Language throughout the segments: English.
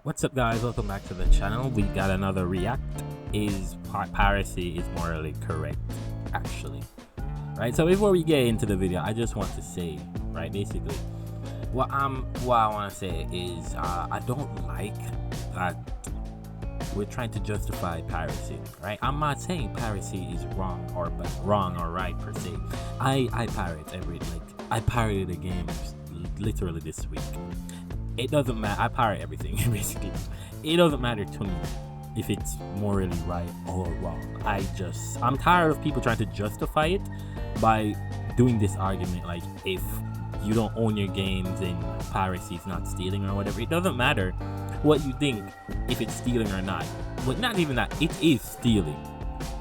What's up, guys? Welcome back to the channel. We got another react. Is piracy is morally correct, actually, right? So before we get into the video, I just want to say, right, basically what I want to say is I don't like that we're trying to justify piracy, right? I'm not saying piracy is wrong or right per se. I pirate I pirated a game literally this week. It doesn't matter. I pirate everything basically. It doesn't matter to me if it's morally right or wrong. I'm tired of people trying to justify it by doing this argument like if you don't own your games and piracy is not stealing or whatever. It doesn't matter what you think if it's stealing or not. But not even that, it is stealing.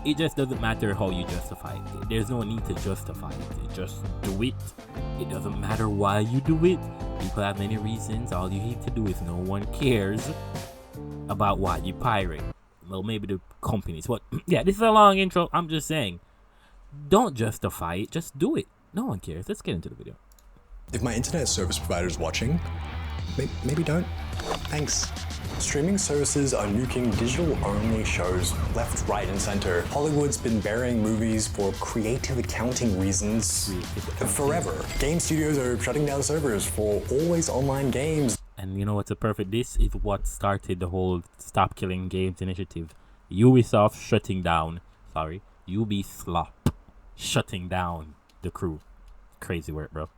It just doesn't matter how you justify it. There's no need to justify it. Just do it. It doesn't matter why you do it. People have many reasons. All you need to do is no one cares about why you pirate. Well, maybe the companies. What? Yeah, this is a long intro. I'm just saying, don't justify it. Just do it. No one cares. Let's get into the video. If my internet service provider is watching, maybe don't. Thanks. Streaming services are nuking digital-only shows left, right, and center. Hollywood's been burying movies for creative accounting reasons forever. Game studios are shutting down servers for always online games. And you know what's a perfect? This is what started the whole Stop Killing Games initiative. Ubisoft shutting down. Sorry, Ubisoft shutting down the crew. Crazy work, bro.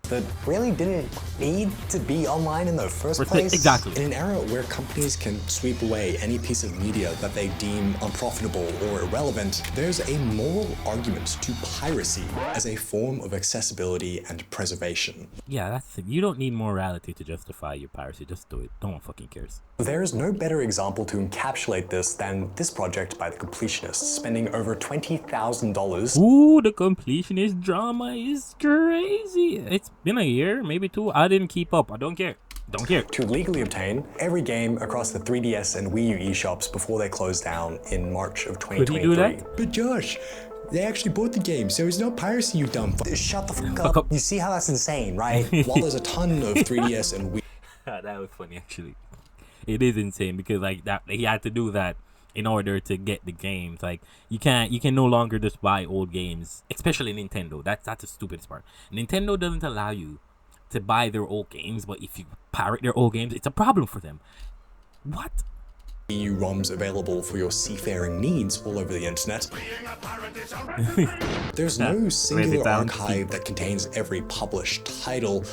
That really didn't need to be online in the first place. Exactly. In an era where companies can sweep away any piece of media that they deem unprofitable or irrelevant, there's a moral argument to piracy as a form of accessibility and preservation. Yeah, that's it. You don't need morality to justify your piracy. Just do it. No one fucking cares. There's no better example to encapsulate this than this project by the Completionists, spending over $20,000. Ooh, the Completionist drama is crazy. It's been a year, maybe two. I didn't keep up. I don't care. Don't care. To legally obtain every game across the 3DS and Wii U eShops before they closed down in March of 2023. Could he do that? But Josh, they actually bought the game, so it's not piracy, you dumb Shut the fuck up. You see how that's insane, right? While there's a ton of 3DS and Wii... That was funny, actually. It is insane because like that he had to do that in order to get the games. Like you can no longer just buy old games, especially Nintendo. That's the stupidest part. Nintendo doesn't allow you to buy their old games, but if you pirate their old games, it's a problem for them. What? EU ROMs available for your seafaring needs all over the internet. There's no singular archive that contains every published title.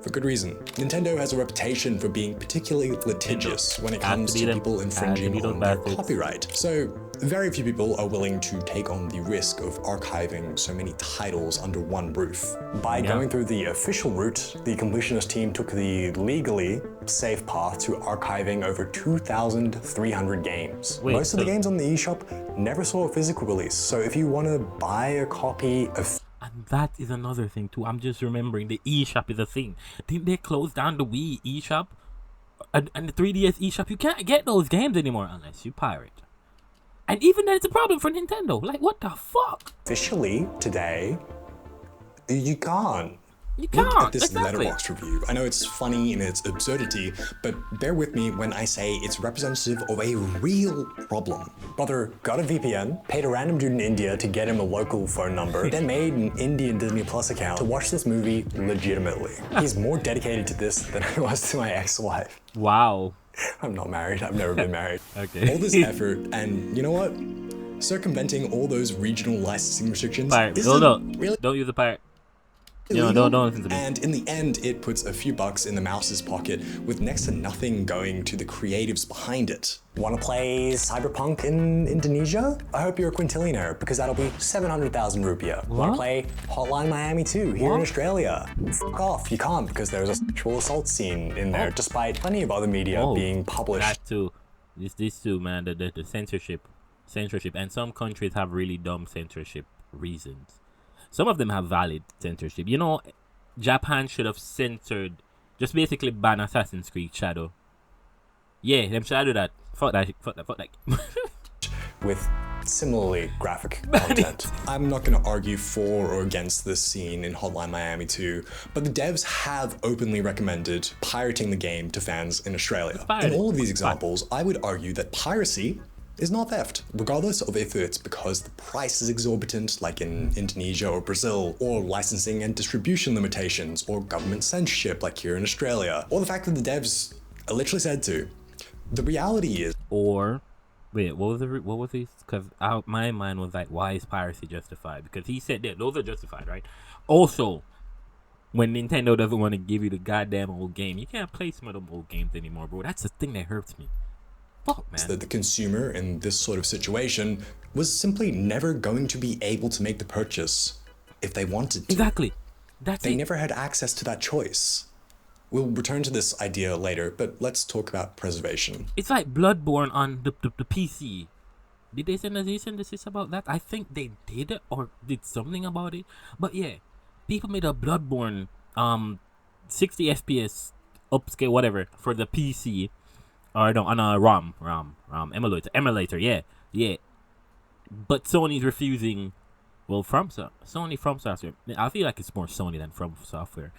For good reason. Nintendo has a reputation for being particularly litigious when it comes to people infringing on their copyright. So very few people are willing to take on the risk of archiving so many titles under one roof. By going through the official route, the Completionist team took the legally safe path to archiving over 2,300 games. Most of the games on the eShop never saw a physical release, so if you want to buy a copy of... And that is another thing too. I'm just remembering the eShop is a thing. Didn't they close down the Wii eShop and the 3DS eShop? You can't get those games anymore unless you pirate. And even then, it's a problem for Nintendo. Like, what the fuck? Officially today, you can't. You can't. Look at this Letterboxd review. I know it's funny in its absurdity, but bear with me when I say it's representative of a real problem. Brother got a VPN, paid a random dude in India to get him a local phone number, then made an Indian Disney Plus account to watch this movie legitimately. He's more dedicated to this than I was to my ex-wife. Wow. I'm not married. I've never been married. Okay. All this effort, and you know what? Circumventing all those regional licensing restrictions. Don't use a pirate. No, don't listen to me. And in the end, it puts a few bucks in the mouse's pocket with next to nothing going to the creatives behind it. Want to play Cyberpunk in Indonesia? I hope you're a quintillionaire because that'll be 700,000 rupiah. Want to play Hotline Miami 2 here in Australia? Fuck off, you can't because there's a sexual assault scene in there despite plenty of other media being published. That too. This too, man, the censorship. And some countries have really dumb censorship reasons. Some of them have valid censorship. You know, Japan should have censored, just basically ban Assassin's Creed Shadow. Yeah, them should do that. Fuck that. With similarly graphic content. I'm not going to argue for or against this scene in Hotline Miami 2, but the devs have openly recommended pirating the game to fans in Australia. In all of these examples, I would argue that piracy is not theft, regardless of if it's because the price is exorbitant, like in Indonesia or Brazil, or licensing and distribution limitations, or government censorship, like here in Australia, or the fact that the devs literally said to. The reality is, or wait, what was he? Because my mind was like, why is piracy justified? Because he said that those are justified, right? Also, when Nintendo doesn't want to give you the goddamn old game, you can't play some of them old games anymore, bro. That's the thing that hurts me. Fuck, man. That the consumer in this sort of situation was simply never going to be able to make the purchase if they wanted to. Exactly. They never had access to that choice. We'll return to this idea later, but let's talk about preservation. It's like Bloodborne on the PC. Did they send a cease and desist about that? I think they did or did something about it. But yeah, people made a Bloodborne 60 FPS upscale whatever for the PC. Or no, on a ROM emulator, yeah. But Sony's refusing. Well, Sony From Software. I feel like it's more Sony than From Software.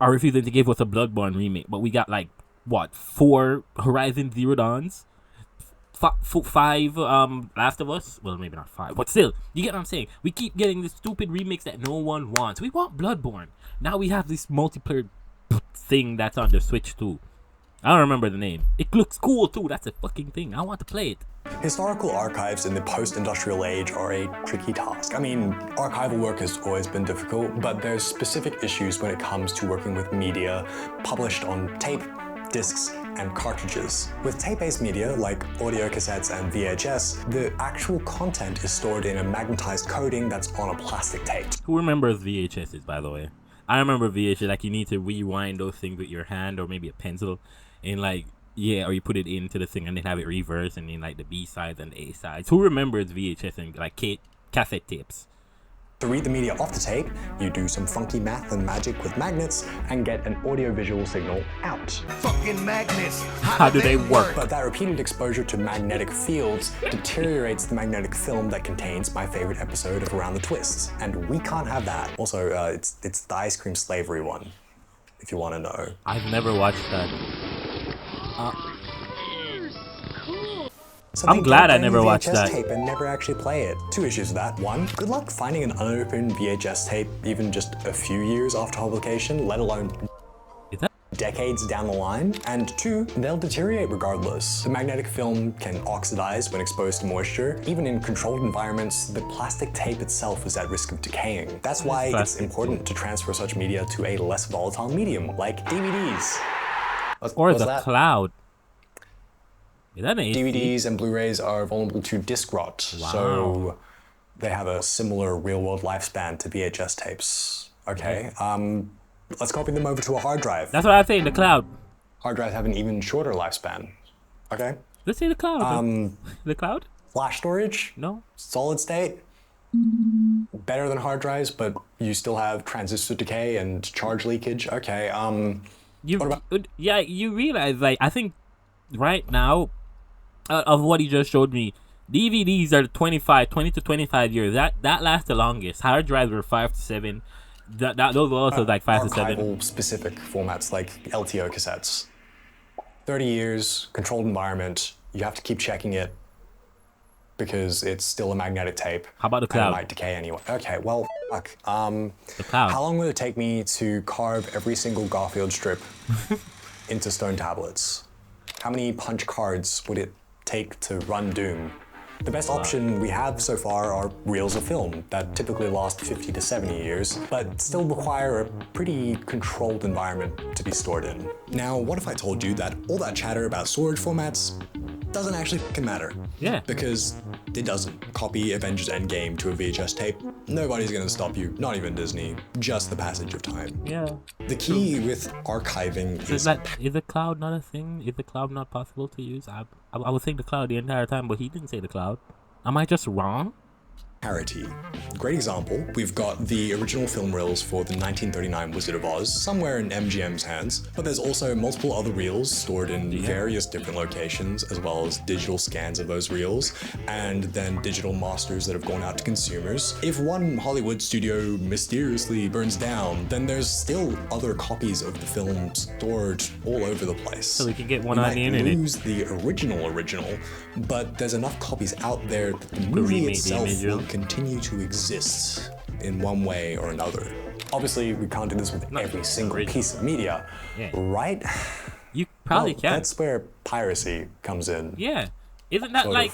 Are refusing to give us a Bloodborne remake, but we got like what 4 Horizon Zero Dawns, 5 Last of Us. Well, maybe not 5, but still, you get what I'm saying. We keep getting the stupid remakes that no one wants. We want Bloodborne. Now we have this multiplayer thing that's on the Switch too. I don't remember the name. It looks cool too. That's a fucking thing. I want to play it. Historical archives in the post-industrial age are a tricky task. I mean, archival work has always been difficult, but there's specific issues when it comes to working with media published on tape, discs, and cartridges. With tape-based media like audio cassettes and VHS, the actual content is stored in a magnetized coating that's on a plastic tape. Who remembers VHSs, by the way? I remember VHS, like you need to rewind those things with your hand or maybe a pencil. And like, yeah, or you put it into the thing and then have it reversed and then like the B sides and the A sides. Who remembers VHS and like cassette tapes? To read the media off the tape, you do some funky math and magic with magnets and get an audio-visual signal out. Fucking magnets! How do they work? But that repeated exposure to magnetic fields deteriorates the magnetic film that contains my favorite episode of Around the Twists, and we can't have that. Also, it's the ice cream slavery one, if you want to know. I've never watched that. I'm glad I never watched that. Tape and never actually play it. 2 issues with that. 1, good luck finding an unopened VHS tape even just a few years after publication, let alone decades down the line. And 2, they'll deteriorate regardless. The magnetic film can oxidize when exposed to moisture. Even in controlled environments, the plastic tape itself is at risk of decaying. That's why it's important to transfer such media to a less volatile medium, like DVDs. Or the cloud. Is that an DVDs and Blu-rays are vulnerable to disc rot, so they have a similar real-world lifespan to VHS tapes. Okay, let's copy them over to a hard drive. That's what I'm saying, the cloud. Hard drives have an even shorter lifespan. Okay. Let's say the cloud. The cloud? Flash storage? No. Solid state? Better than hard drives, but you still have transistor decay and charge leakage. Okay, you realize, like, I think right now, of what he just showed me, DVDs are 20 to 25 years. That lasts the longest. Hard drives were 5 to 7. Those were also like 5 to 7. Archival specific formats like LTO cassettes. 30 years, controlled environment. You have to keep checking it because it's still a magnetic tape. How about the cloud? And it might decay anyway. Okay, well, fuck. The cloud. How long will it take me to carve every single Garfield strip into stone tablets? How many punch cards would it take to run Doom? The best option we have so far are reels of film that typically last 50 to 70 years, but still require a pretty controlled environment to be stored in. Now, what if I told you that all that chatter about storage formats doesn't actually fucking matter? Yeah. Because it doesn't. Copy Avengers Endgame to a VHS tape, nobody's gonna stop you, not even Disney, just the passage of time. Yeah. The key with archiving is the cloud not a thing? Is the cloud not possible to use? I was saying the cloud the entire time, but he didn't say the cloud. Am I just wrong? Parity. Great example, we've got the original film reels for the 1939 Wizard of Oz somewhere in MGM's hands, but there's also multiple other reels stored in various different locations, as well as digital scans of those reels, and then digital masters that have gone out to consumers. If one Hollywood studio mysteriously burns down, then there's still other copies of the film stored all over the place. So we can get one on the internet. Lose the original, but there's enough copies out there that the movie itself will continue to exist in one way or another. Obviously, we can't do this with every single piece of media, right? You probably can. That's where piracy comes in. Yeah, isn't that like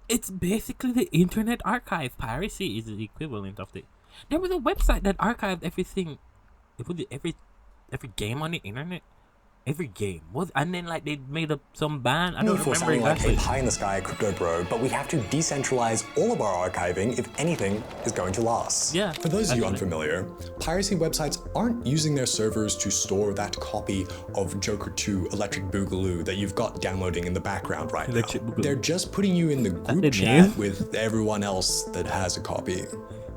it's basically the Internet Archive. Piracy is the equivalent of the. There was a website that archived everything. It was every game on the internet. Every game was, and then like they made up some ban. I don't remember exactly. Like a pie-in-the-sky crypto bro, but we have to decentralize all of our archiving if anything is going to last. Yeah. For those of you unfamiliar, piracy websites aren't using their servers to store that copy of Joker 2 Electric Boogaloo that you've got downloading in the background right now. They're just putting you in the group chat with everyone else that has a copy,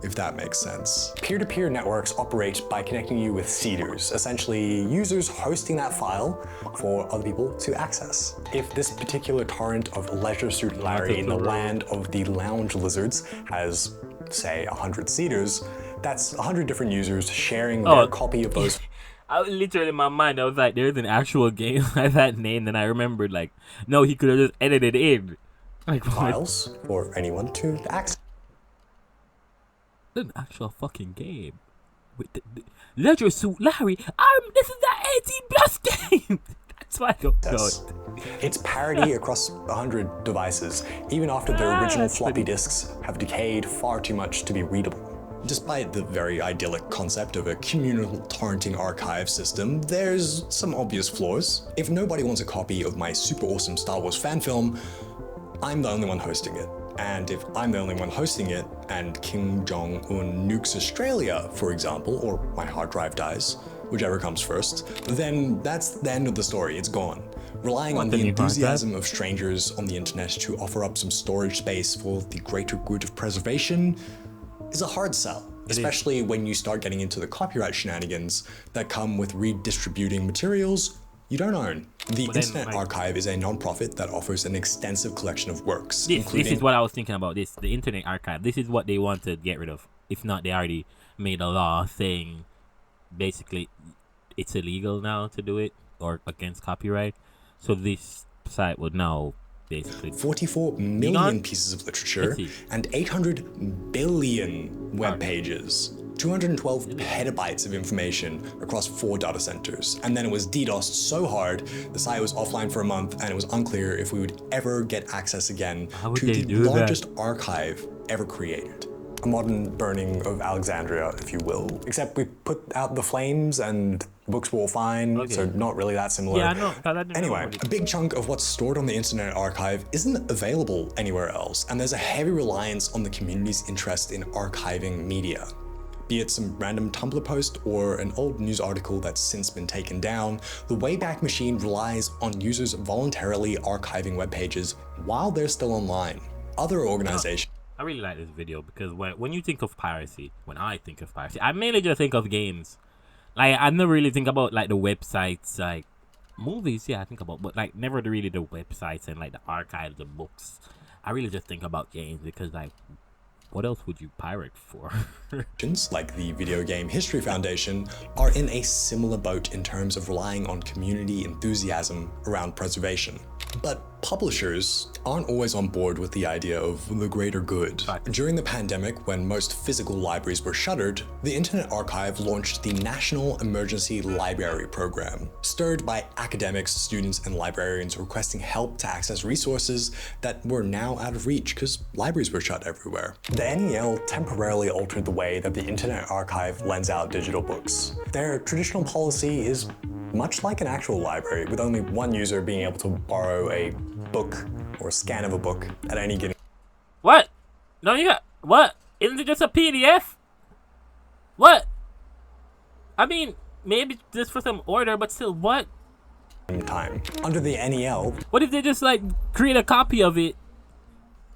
if that makes sense. Peer-to-peer networks operate by connecting you with seeders, essentially users hosting that file for other people to access. If this particular torrent of Leisure Suit Larry in the land of the lounge lizards has, say, 100 seeders, that's 100 different users sharing their copy of those. I was literally in my mind, I was like, there's an actual game by that name, and I remembered like, no, he could have just edited it in. Like, files for anyone to access. An actual fucking game with the Leisure Suit Larry. This is the 18+ game. That's why I don't know it. It's parody across 100 devices, even after the original floppy disks have decayed far too much to be readable. Despite the very idyllic concept of a communal torrenting archive system, there's some obvious flaws. If nobody wants a copy of my super awesome Star Wars fan film, I'm the only one hosting it. And if I'm the only one hosting it, and Kim Jong-un nukes Australia, for example, or my hard drive dies, whichever comes first, then that's the end of the story, it's gone. Relying on the enthusiasm of strangers on the internet to offer up some storage space for the greater good of preservation is a hard sell, especially when you start getting into the copyright shenanigans that come with redistributing materials you don't own. The Internet Archive is a non-profit that offers an extensive collection of works, including... This is what I was thinking about this. The Internet Archive. This is what they want to get rid of. If not, they already made a law saying basically it's illegal now to do it or against copyright. So this site would now basically... 44 million pieces of literature and 800 billion web pages. 212 petabytes of information across 4 data centers. And then it was DDoSed so hard, the site was offline for a month and it was unclear if we would ever get access again to the largest archive ever created. A modern burning of Alexandria, if you will. Except we put out the flames and the books were all fine, so not really that similar. Yeah, I know. Anyway, a big chunk of what's stored on the Internet Archive isn't available anywhere else, and there's a heavy reliance on the community's interest in archiving media. Be it some random Tumblr post or an old news article that's since been taken down, the Wayback Machine relies on users voluntarily archiving web pages while they're still online. Other organizations... I really like this video because when you think of piracy, when I think of piracy, I mainly just think of games. Like, I never really think about like the websites, like movies, yeah, I think about, but like never really the websites and like the archives, the books. I really just think about games because like, what else would you pirate for? Like the Video Game History Foundation are in a similar boat in terms of relying on community enthusiasm around preservation. But publishers aren't always on board with the idea of the greater good. During the pandemic, when most physical libraries were shuttered, the Internet Archive launched the National Emergency Library Program, stirred by academics, students, and librarians requesting help to access resources that were now out of reach because libraries were shut everywhere. The NEL temporarily altered the way that the Internet Archive lends out digital books. Their traditional policy is much like an actual library, with only one user being able to borrow a book or a scan of a book at any given... What? No, you got... What? Isn't it just a PDF? What? I mean, maybe just for some order, but still, what? Time. Under the NEL... What if they just, like, create a copy of it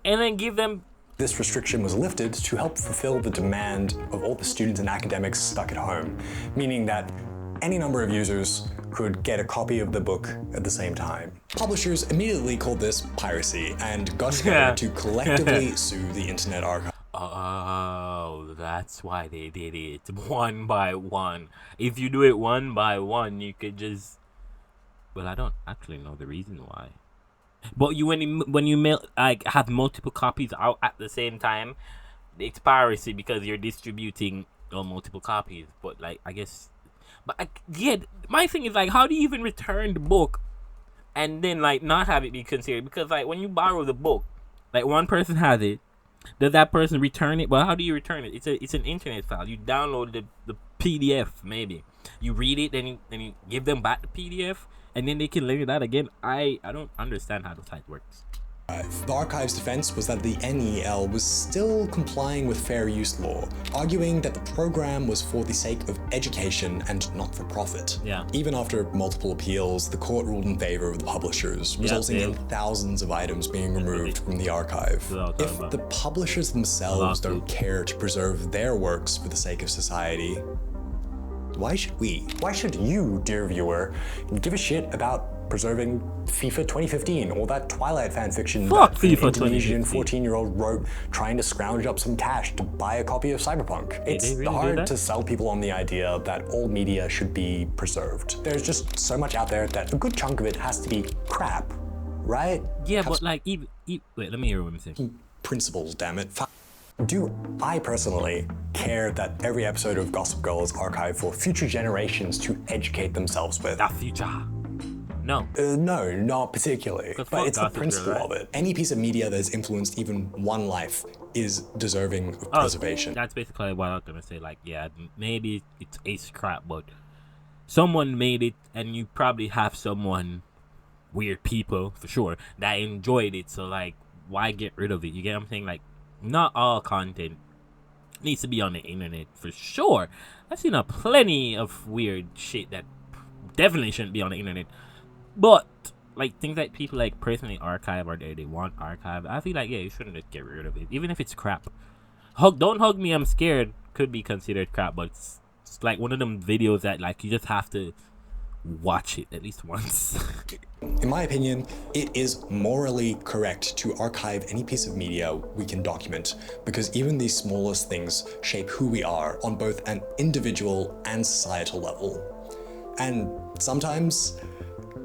and then give them This restriction was lifted to help fulfill the demand of all the students and academics stuck at home, meaning that any number of users could get a copy of the book at the same time. Publishers immediately called this piracy and got together to collectively sue the Internet Archive. Oh, that's why they did it one by one. If you do it one by one, you could just... Well, I don't actually know the reason why. But when you mail, like, have multiple copies out at the same time, it's piracy because you're distributing multiple copies. But like, I guess, yeah, my thing is like, how do you even return the book and then like not have it be considered? Because like when you borrow the book, like one person has it, does that person return it? Well, how do you return it? It's an internet file. You download the PDF, maybe you read it, then you give them back the PDF. And then they can later that again. I don't understand how the site works. The archive's defense was that the NEL was still complying with fair use law, arguing that the program was for the sake of education and not for profit. Yeah. Even after multiple appeals, the court ruled in favor of the publishers, resulting in thousands of items being removed from the archive. If the publishers themselves don't care to preserve their works for the sake of society, why should we? Why should you, dear viewer, give a shit about preserving FIFA 2015 or that Twilight fanfiction that an Indonesian 14-year-old wrote trying to scrounge up some cash to buy a copy of Cyberpunk? It's really hard to sell people on the idea that all media should be preserved. There's just so much out there that a good chunk of it has to be crap, right? Yeah, but like, wait, let me hear what I'm saying. Principles, damn it. Do I personally care that every episode of Gossip Girl is archived for future generations to educate themselves with? The future. No. No, not particularly. But it's the principle of it. Any piece of media that has influenced even one life is deserving of preservation. That's basically what I'm gonna say. Like, yeah, maybe it's ace crap, but someone made it, and you probably have someone, weird people for sure, that enjoyed it. So like, why get rid of it? You get what I'm saying? Like, not all content needs to be on the internet for sure. I've seen plenty of weird shit that definitely shouldn't be on the internet. But like things that people like personally archive or they want archive, I feel like, yeah, you shouldn't just get rid of it, even if it's crap. Don't hug me, I'm scared could be considered crap, but it's like one of them videos that like you just have to watch it at least once. In my opinion, it is morally correct to archive any piece of media we can document, because even the smallest things shape who we are on both an individual and societal level. And sometimes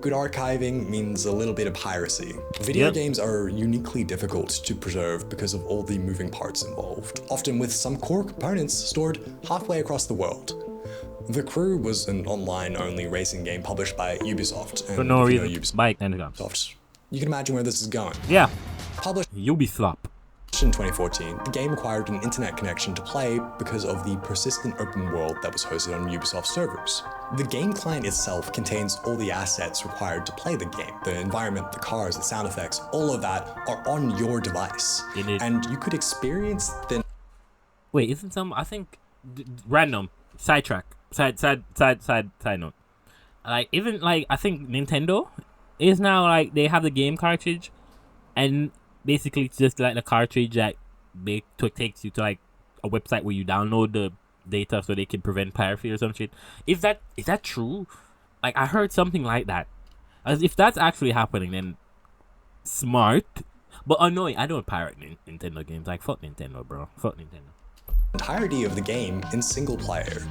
good archiving means a little bit of piracy. Video games are uniquely difficult to preserve because of all the moving parts involved, often with some core components stored halfway across the world. The Crew was an online-only racing game published by Ubisoft. And for no reason. Ubisoft. You can imagine where this is going. Yeah. Published Ubisoft. In 2014, the game required an internet connection to play because of the persistent open world that was hosted on Ubisoft servers. The game client itself contains all the assets required to play the game. The environment, the cars, the sound effects, all of that are on your device. And you could experience the... Wait, isn't some... I think... Random. Sidetrack. Side note. Like, even, like, I think Nintendo is now, like, they have the game cartridge, and basically it's just, like, the cartridge that takes you to, like, a website where you download the data so they can prevent piracy or some shit. Is that true? Like, I heard something like that. As if that's actually happening, then smart, but annoying. I don't pirate Nintendo games. Like, fuck Nintendo, bro. Fuck Nintendo. Entirety of the game in single player,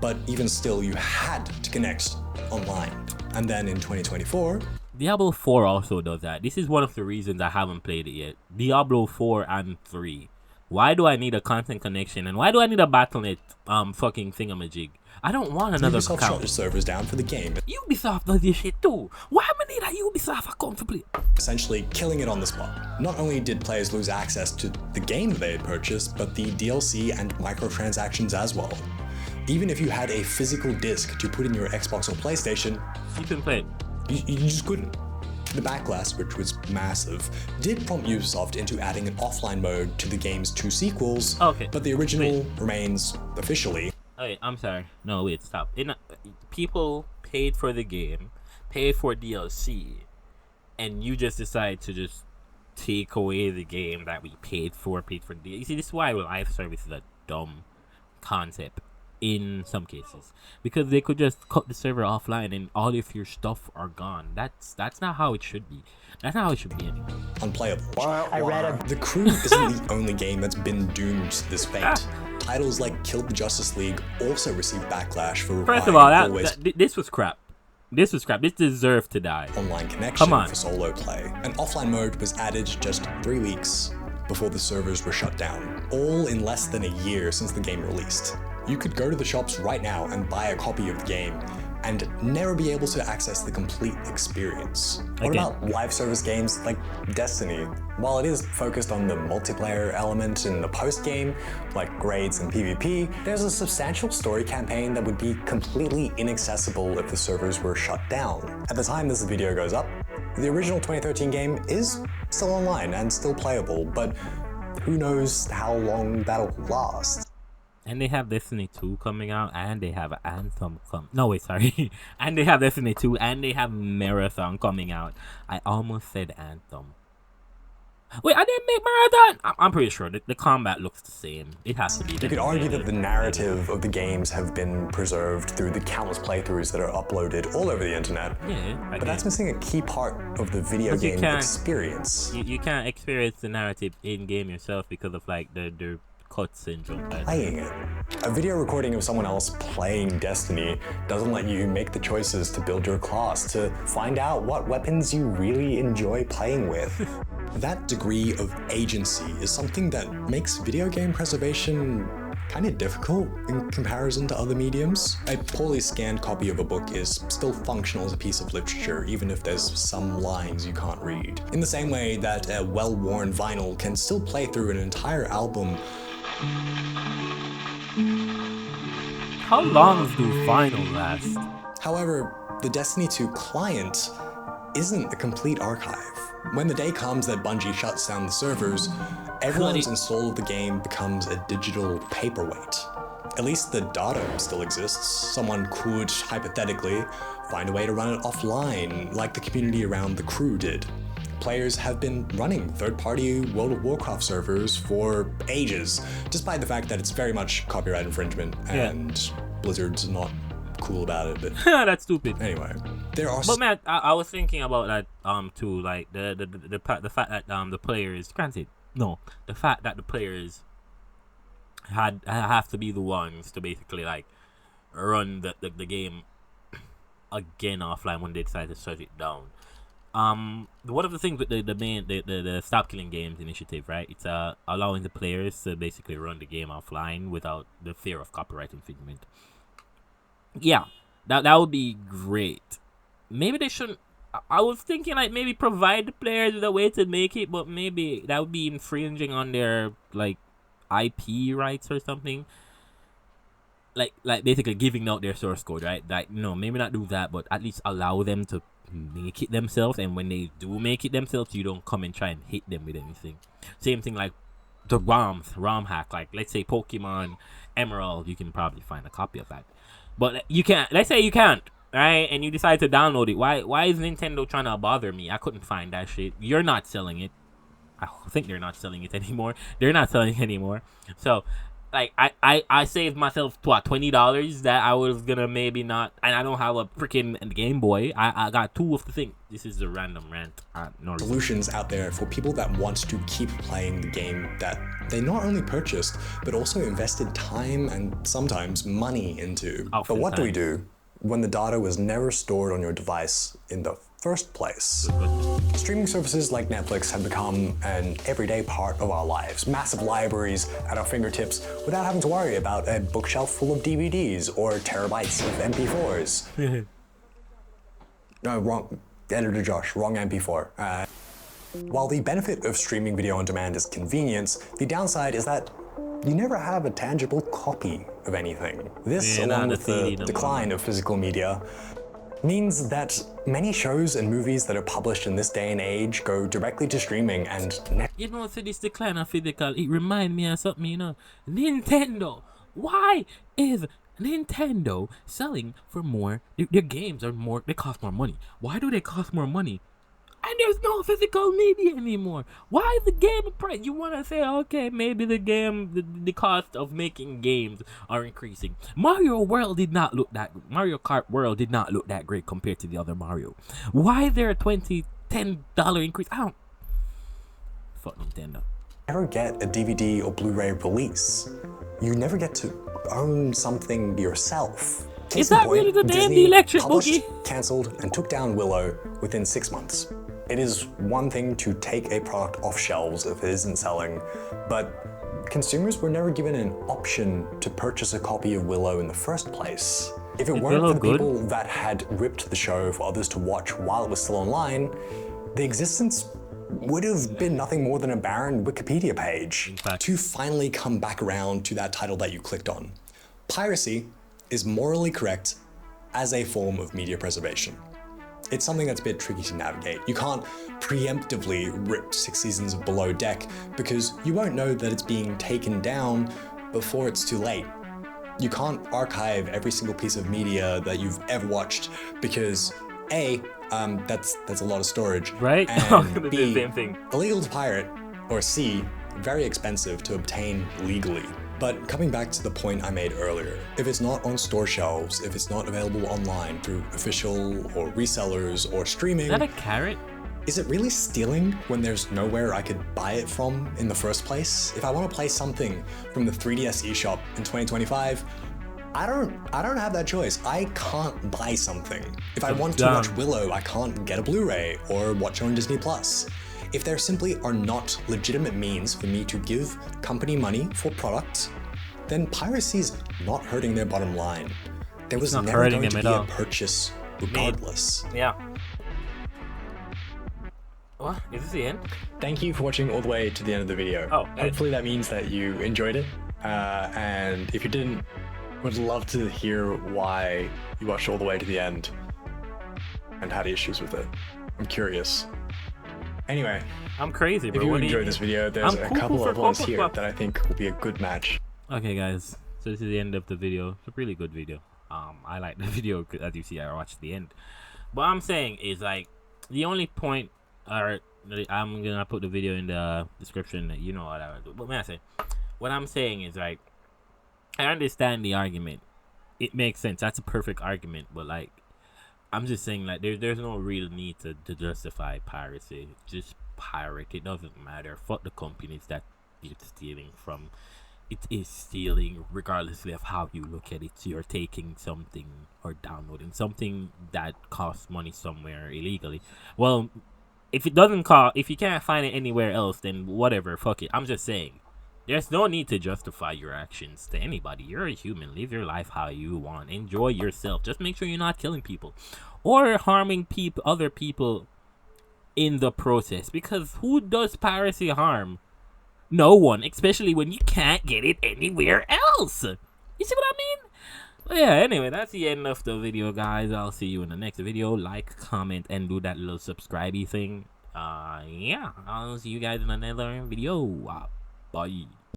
but even still you had to connect online. And then in 2024, Diablo 4 also does that. This is one of the reasons I haven't played it yet. Diablo 4 and 3. Why do I need a constant connection, and why do I need a Battle.net fucking thingamajig? I don't want another Ubisoft account. shut the servers down for the game. Ubisoft does this shit too. Why am I need a Ubisoft account to play? Essentially killing it on the spot. Not only did players lose access to the game they had purchased, but the DLC and microtransactions as well. Even if you had a physical disc to put in your Xbox or PlayStation, you couldn't play it. You just couldn't. The backlash, which was massive, did prompt Ubisoft into adding an offline mode to the game's 2 sequels, but the original remains officially. Wait, I'm sorry. No, wait, stop. People paid for the game, paid for DLC, and you just decide to just take away the game that we paid for. You see, this is why live service is a dumb concept in some cases, because they could just cut the server offline and all of your stuff are gone. That's not how it should be. That's not how it should be anymore. Unplayable. The Crew isn't the only game that's been doomed to this fate. Titles like Kill the Justice League also received backlash for first of all, this was crap. This deserved to die. Online connection for solo play. An offline mode was added just 3 weeks before the servers were shut down, all in less than a year since the game released. You could go to the shops right now and buy a copy of the game and never be able to access the complete experience. What about live service games like Destiny? While it is focused on the multiplayer element in the post-game, like raids and PvP, there's a substantial story campaign that would be completely inaccessible if the servers were shut down. At the time this video goes up, the original 2013 game is still online and still playable, but who knows how long that'll last. And they have Destiny 2 coming out, and they have Anthem and they have Destiny 2, and they have Marathon coming out. I almost said Anthem. Wait, I didn't make Marathon! I'm pretty sure the combat looks the same. It has to be. You could argue that the narrative of the games have been preserved through the countless playthroughs that are uploaded all over the internet. Yeah, but that's missing a key part of the video game experience. You can't experience the narrative in-game yourself because of like the cut syndrome. Playing it. A video recording of someone else playing Destiny doesn't let you make the choices to build your class, to find out what weapons you really enjoy playing with. That degree of agency is something that makes video game preservation kind of difficult in comparison to other mediums. A poorly scanned copy of a book is still functional as a piece of literature, even if there's some lines you can't read. In the same way that a well-worn vinyl can still play through an entire album. How long do vinyl last? However, the Destiny 2 client isn't a complete archive. When the day comes that Bungie shuts down the servers, everyone's install of the game becomes a digital paperweight. At least the data still exists. Someone could, hypothetically, find a way to run it offline, like the community around the Crew did. Players have been running third-party World of Warcraft servers for ages, despite the fact that it's very much copyright infringement and Blizzard's not cool about it. But that's stupid. Anyway, there are. But man, I was thinking about that too, like the fact that the players, granted, no, the fact that the players have to be the ones to basically like run the game again offline when they decide to shut it down. One of the things with the Stop Killing Games initiative, right? It's allowing the players to basically run the game offline without the fear of copyright infringement. Yeah, that would be great. Maybe they shouldn't. I was thinking like maybe provide the players with a way to make it, but maybe that would be infringing on their like IP rights or something. Like basically giving out their source code, right? Like no, maybe not do that, but at least allow them to make it themselves, and when they do make it themselves, you don't come and try and hit them with anything. Same thing like the ROM hack, like let's say Pokemon Emerald, you can probably find a copy of that, but you can't. Let's say you can't, right? And you decide to download it. Why is Nintendo trying to bother me? I couldn't find that shit. You're not selling it. I think they're not selling it anymore. They're not selling it anymore. So like I saved myself what, $20 that I was gonna maybe not, and I don't have a freaking Game Boy. I got two of the thing. This is a random rant. Solutions out there for people that want to keep playing the game that they not only purchased but also invested time and sometimes money into. But what do we do when the data was never stored on your device in the first place? Streaming services like Netflix have become an everyday part of our lives. Massive libraries at our fingertips without having to worry about a bookshelf full of DVDs or terabytes of MP4s. No, wrong. Editor Josh, wrong MP4. While the benefit of streaming video on demand is convenience, the downside is that you never have a tangible copy of anything. This, along with the decline of physical media, means that many shows and movies that are published in this day and age go directly to streaming and you know, so this decline of physical, it reminds me of something, you know. Nintendo. Why is Nintendo selling for more? Their games are more, they cost more money. Why do they cost more money? I and there's no physical media anymore. Why the game price? You want to say, okay, maybe the game, the cost of making games are increasing. Mario Kart World did not look that great compared to the other Mario. Why is there a $10 increase? I don't. Fuck Nintendo. Never get a DVD or Blu-ray release. You never get to own something yourself. Is that really the damn electric boogie? Cancelled and took down Willow within 6 months. It is one thing to take a product off shelves if it isn't selling, but consumers were never given an option to purchase a copy of Willow in the first place. If it weren't for the people that had ripped the show for others to watch while it was still online, the existence would have been nothing more than a barren Wikipedia page. To finally come back around to that title that you clicked on. Piracy is morally correct as a form of media preservation. It's something that's a bit tricky to navigate. You can't preemptively rip 6 seasons of Below Deck because you won't know that it's being taken down before it's too late. You can't archive every single piece of media that you've ever watched because A, that's a lot of storage, right? And B, the same thing. Illegal to pirate, or C, very expensive to obtain legally. But coming back to the point I made earlier, if it's not on store shelves, if it's not available online through official or resellers or streaming... Is that a carrot? Is it really stealing when there's nowhere I could buy it from in the first place? If I want to play something from the 3DS eShop in 2025, I don't have that choice. I can't buy something. If I want to watch Willow, I can't get a Blu-ray or watch it on Disney+. If there simply are not legitimate means for me to give company money for products, then piracy's not hurting their bottom line. There was never going to be a purchase regardless. Yeah. What? Is this the end? Thank you for watching all the way to the end of the video. Oh, hopefully that means that you enjoyed it. And if you didn't, would love to hear why you watched all the way to the end and had issues with it. I'm curious. Anyway, I'm crazy, bro. If you enjoyed this video, there's a couple of ones here that I think will be a good match. Okay, guys. So this is the end of the video. It's a really good video. I like the video, as you see, I watched the end. What I'm saying is, like, the only point, I'm gonna put the video in the description. You know what I would do. But what I'm saying is, like, I understand the argument. It makes sense. That's a perfect argument. But, like, I'm just saying, like, there's no real need to justify piracy. Just pirate. It doesn't matter. Fuck the companies that you're stealing from. It is stealing, regardless of how you look at it. You're taking something or downloading something that costs money somewhere illegally. Well, if it doesn't cost, if you can't find it anywhere else, then whatever. Fuck it. I'm just saying. There's no need to justify your actions to anybody. You're a human. Live your life how you want. Enjoy yourself. Just make sure you're not killing people or harming other people in the process. Because who does piracy harm? No one. Especially when you can't get it anywhere else. You see what I mean? But yeah, anyway, that's the end of the video, guys. I'll see you in the next video. Like, comment, and do that little subscribe-y thing. Yeah, I'll see you guys in another video. Bye.